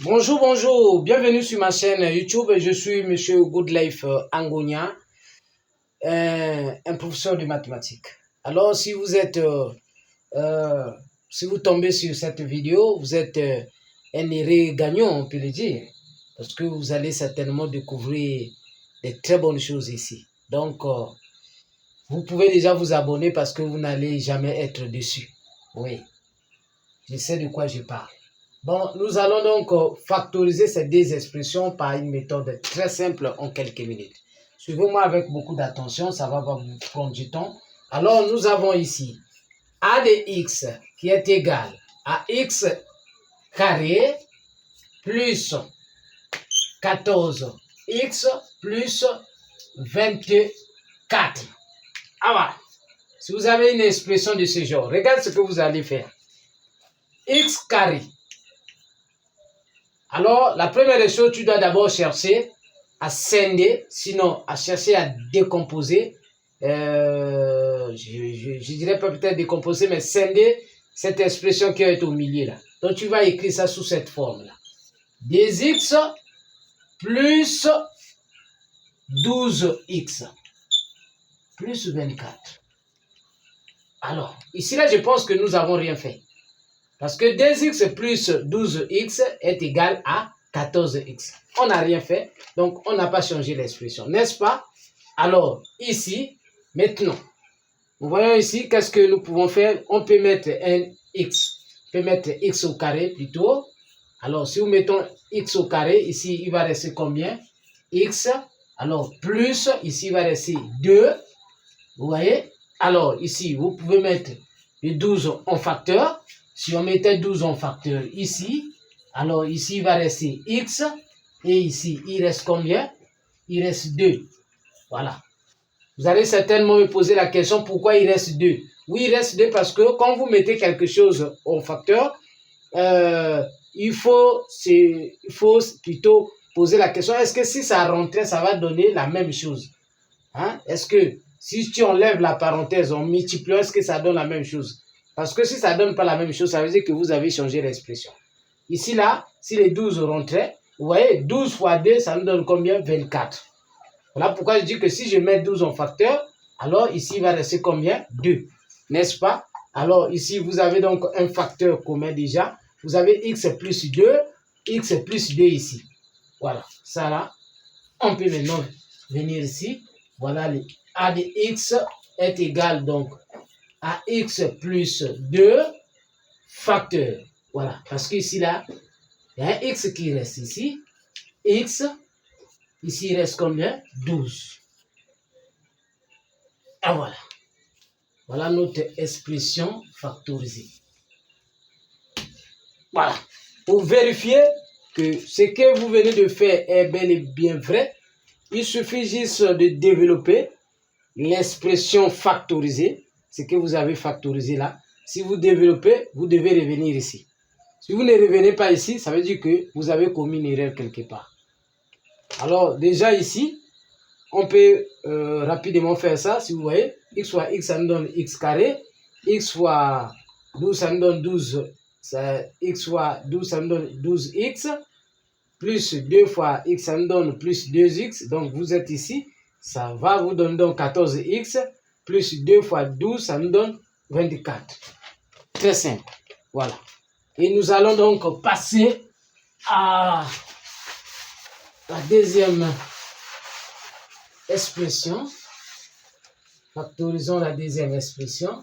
Bonjour, bonjour, bienvenue sur ma chaîne YouTube. Je suis Monsieur Goodlife Angonia, un professeur de mathématiques. Alors, si vous tombez sur cette vidéo, vous êtes un heureux gagnant, on peut le dire, parce que vous allez certainement découvrir de très bonnes choses ici. Donc, vous pouvez déjà vous abonner parce que vous n'allez jamais être déçu. Oui, je sais de quoi je parle. Bon, nous allons donc factoriser ces deux expressions par une méthode très simple en quelques minutes. Suivez-moi avec beaucoup d'attention, ça va vous prendre du temps. Alors, nous avons ici a de x qui est égal à x carré plus 14x plus 24. Ah voilà. Si vous avez une expression de ce genre, regarde ce que vous allez faire. X carré. Alors, la première des choses, tu dois d'abord chercher à scinder, sinon à chercher à décomposer. Je dirais pas peut-être décomposer, mais scinder cette expression qui est au milieu là. Donc, tu vas écrire ça sous cette forme là. 2x plus 12x plus 24. Alors, ici là, je pense que nous n'avons rien fait. Parce que 2x plus 12x est égal à 14x. On n'a rien fait, donc on n'a pas changé l'expression, n'est-ce pas? Alors, ici, maintenant, nous voyons ici, qu'est-ce que nous pouvons faire? On peut mettre un x, on peut mettre x au carré plutôt. Alors, si nous mettons x au carré, ici, il va rester combien? X, alors, plus, ici, il va rester 2, vous voyez? Alors, ici, vous pouvez mettre le 12 en facteur. Si on mettait 12 en facteur ici, alors ici, il va rester x. Et ici, il reste combien? Il reste 2. Voilà. Vous allez certainement me poser la question, pourquoi il reste 2? Oui, il reste 2 parce que quand vous mettez quelque chose en facteur, il faut plutôt poser la question, est-ce que si ça rentrait, ça va donner la même chose? Hein? Est-ce que si tu enlèves la parenthèse en multipliant, est-ce que ça donne la même chose? Parce que si ça ne donne pas la même chose, ça veut dire que vous avez changé l'expression. Ici, là, si les 12 rentraient, vous voyez, 12 fois 2, ça nous donne combien? 24. Voilà pourquoi je dis que si je mets 12 en facteur, alors ici, il va rester combien? 2. N'est-ce pas? Alors ici, vous avez donc un facteur commun déjà. Vous avez x plus 2, x plus 2 ici. Voilà, ça là, on peut maintenant venir ici. Voilà, le a de x est égal donc à x plus 2 facteur. Voilà, parce qu'ici, là, il y a un x qui reste ici. X, ici, il reste combien? 12. Ah, voilà. Voilà notre expression factorisée. Voilà. Pour vérifier que ce que vous venez de faire est bel et bien vrai, il suffit juste de développer l'expression factorisée, ce que vous avez factorisé là. Si vous développez, vous devez revenir ici. Si vous ne revenez pas ici, ça veut dire que vous avez commis une erreur quelque part. Alors, déjà ici, on peut rapidement faire ça. Si vous voyez, x fois x, ça nous donne x carré. X fois 12, ça nous donne 12. X fois 12, ça nous donne 12x. Plus 2 fois x, ça nous donne plus 2x. Donc, vous êtes ici. Ça va vous donner donc 14x. Plus 2 fois 12, ça nous donne 24. Très simple. Voilà. Et nous allons donc passer à la deuxième expression. Factorisons la deuxième expression.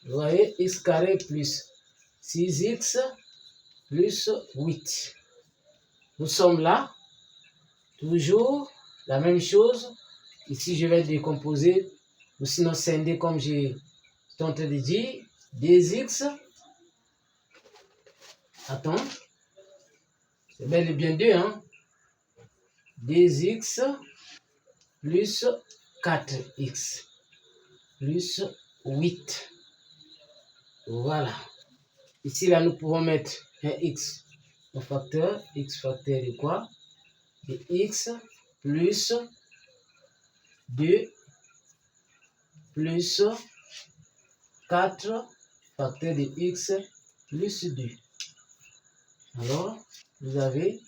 Vous voyez, x carré plus 6x plus 8. Nous sommes là. Toujours la même chose. Ici, je vais décomposer, ou sinon scinder comme j'ai en train de dire. 2x. Attends. C'est bel et bien 2, hein. 2x plus 4x plus 8. Voilà. Ici, là, nous pouvons mettre un x au facteur. X facteur de quoi? De x plus 2 plus 4 facteur de x plus 2. Alors, vous avez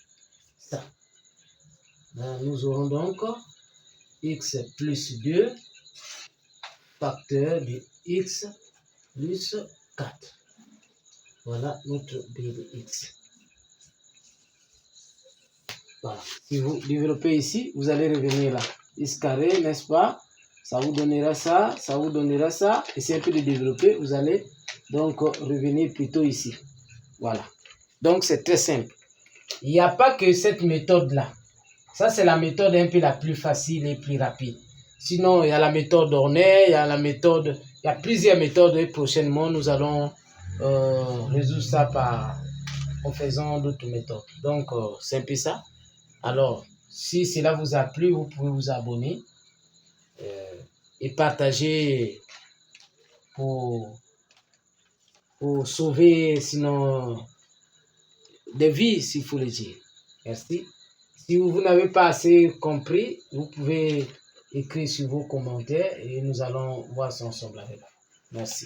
ça. Là, nous aurons donc x plus 2 facteur de x plus 4. Voilà notre b de x. Voilà. Si vous développez ici, vous allez revenir là. X carré, n'est-ce pas? Ça vous donnera ça, ça vous donnera ça. Et c'est un peu de développer, vous allez donc revenir plutôt ici. Voilà. Donc c'est très simple. Il n'y a pas que cette méthode-là. Ça, c'est la méthode un peu la plus facile et plus rapide. Sinon, il y a la méthode Horner, il y a la méthode, il y a plusieurs méthodes et prochainement, nous allons résoudre ça en faisant d'autres méthodes. Donc, c'est un peu ça. Alors, si cela vous a plu, vous pouvez vous abonner et partager pour sauver, sinon, des vies, s'il faut le dire. Merci. Si vous n'avez pas assez compris, vous pouvez écrire sur vos commentaires et nous allons voir ça ensemble avec vous. Merci.